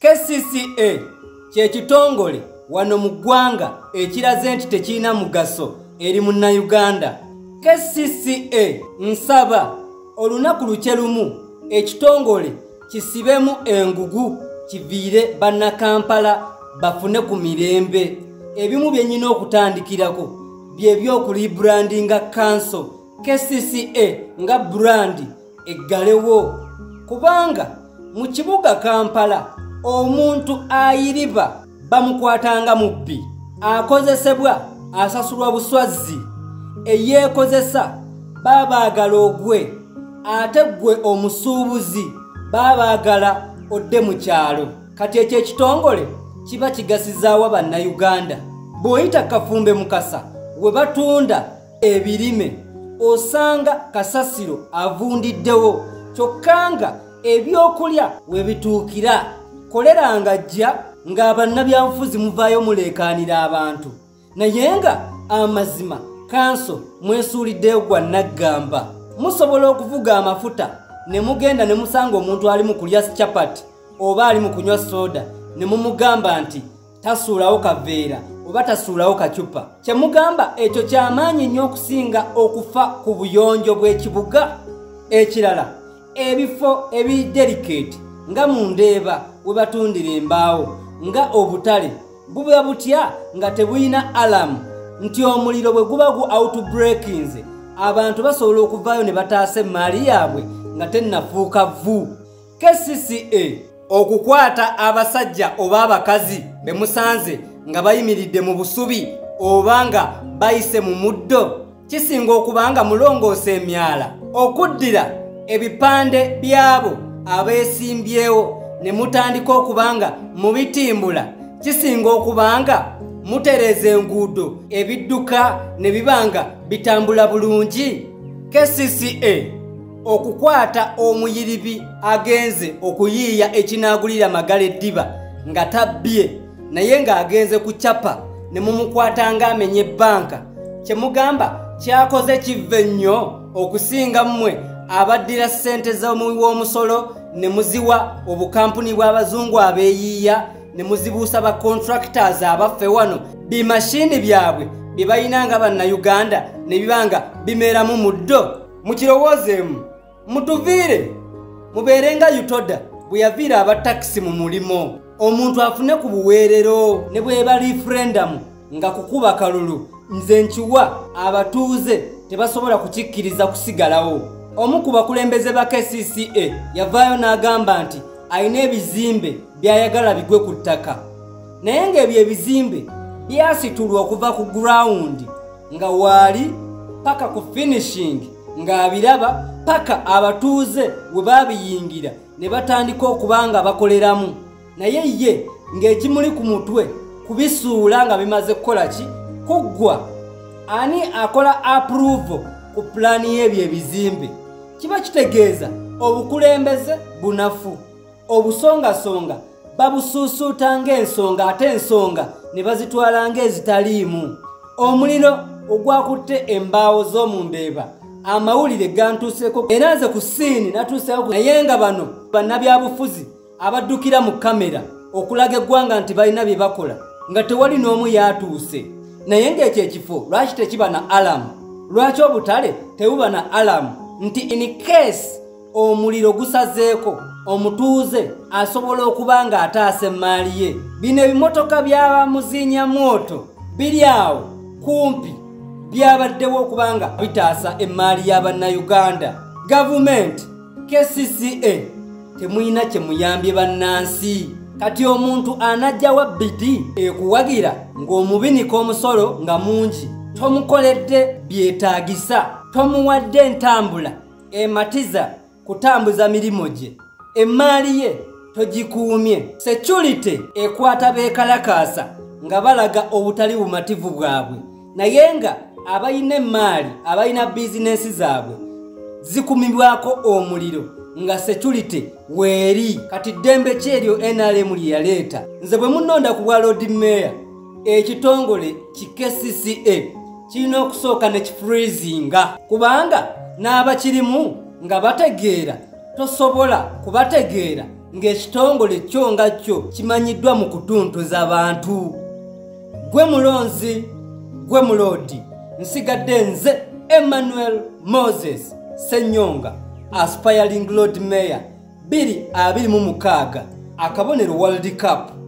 KCCA kye kitongole wano mu ggwanga ekiraze nti tekirina mugaso eri munnayuganda. KCCA nsaba olunaku lukye lumu ekitongole kisibemu engugu kiviire bannakampala bafune ku mirembe. Ebimu bye nnina okutandikirako bye by'okulibrandinga council KCCA nga brandi eggalewo, kubanga mu kibuga Kampala omuntu ayiriba bamukwatanga mubbi, akozesebwa asasulwa buswazi, eyeekozesa babaagala ogwe, ate gwe omusuubuzi babaagala odde mu kyalo. Kati ekyo ekitongole kiba kigasizaawa bannayuganda. Bw'oyita Kafumbe Mukasa we batunda ebirime osanga kasasiro avundiddewo, kyokka nga ebyokulya we bituukira. Koleranga jja ng'abannabyanfuzi muvaayo muleekaanira abantu, naye nga amazima kanso mwesuuliddeyo gwa naggamba. Musobola okuvuga amafuta ne mugenda ne musanga omuntu ali mu kulya chapati oba ali mu kunywa soda ne mumugamba nti tasuulawo kaveera oba tasuulawo kacupa. Kye mugamba ekyo ky'amaanyi nnyo okusinga okufa ku buyonjo bw'ekibuga. Ekirala, ebifo ebidelicate nga mu Ndeeba we batundira embaawo nga obutale buba butya nga tebuyina alamu nti omuliro bwe guba gu outbreakinze abantu basobola okuvaayo ne bataasa emmaali yaabwe nga tennafuuka vvu. KCCA okukwata abasajja oba abakazi be musanze nga bayimiridde mu busubi oba nga bayise mu muddo kisinga okubanga mulongoosa emyala, okuddira ebipande byabo abeesimbyewo ne mutandika okubanga mubitimbula kisinga okubanga mutereza enguudo ebidduka ne bibanga bitambula bulungi. KCCA okukwata omuyiribi agenze okuyiiya ekinaagulira Magala eddiba nga tabbye naye ng'agenze ku capa ne mumukwata ng'amenye ebbanka, kye mugamba kyakoze kivve nnyo okusinga mmwe abaddira ssente z'omuwi w'omusolo ne muziwa obukampuni bw'abazungu abeeyiiya ne muzibuusa ba contractors abaffe wano bimashini byabwe bye balina nga bannayuganda ne bibanga bimeeramu muddo. Mukirowoozeemu mutuviire mubeere nga Utoda bwe yaviira abatakisi mu mulimo, omuntu afune ku buweerero ne bweba referendum nga kukuba kalulu nze nkiwa abatuuze tebasobola kukikkiriza kusigalawo. Omu ku bakulembeze ba KCCA yavaayo n'agamba nti alina ebizimbe by'ayagala bigwe ku ttaka, naye ng'ebyo ebizimbe byasitulwa okuva ku ground nga waali paka ku finishing ng'abiraba paka abatuuze we baabiyingira ne batandika okuba nga bakoleramu, naye ye ng'ekimuli ku mutwe kubisuula nga bimaze kukola ki kuggwa. Ani akola approval ku pulaani y'ebyo ebizimbe? Kiba kitegeeza obukulembeze bunafu, obusongasonga babusuusuuta ng'ensonga ate ensonga ne bazitwala ng'ezitaliimu. Omuliro ogwakutte embaawo z'omu Ndeeba amawulire gantuuseko era nze ku siini natuusewo, naye nga bano bannabyabufuzi abaddukira mu kamera okulaga eggwanga nti balina bye bakola nga tewali n'omu yaatuuse. Naye ng'ekyo ekifo lwaki tekiba na alamu? Lwaki obutale tebuba na alamu nti in case omuliro gusazeeko omutuuze asobola okuba nga ataasa emmaali ye? Bino ebimotoka by'abamuziinya mwoto biri awo kumpi byabaddewo okubanga bitaasa emmaali y'abannayuganda. Gavumenti KCCA temuyina kye muyambye bannansi. Kati omuntu anajjawa biti ekuwagira ng'omubinika omusolo nga mungi, tomukoledde byetaagisa, tomuwadde entambula ematiza kutambuza mirimo gye, emmaali ye togikuumye, security ekwata beekalakaasa nga balaga obutali bumativu bwabwe, naye nga abalina emmaali abalina bizinensi zaabwe zikumibwako omuliro nga security weeri. Kati ddembe kyeryo NRM lye yaleeta. Nze bwe munonda ku bwa Lord Mayor ekitongole ki KCCA kirina okusooka ne kifreezinga, kubanga n'abakirimu nga bategeera tosobola kubategeera ng'ekitongole kyo nga kyo kimanyiddwa mu kutuntuza abantu. Gwe mulonzi, gwe mulodi, nsigadde nze Emmanuel Moses Ssenyonga, aspiring Lord Mayor 2026, akabonero World Cup.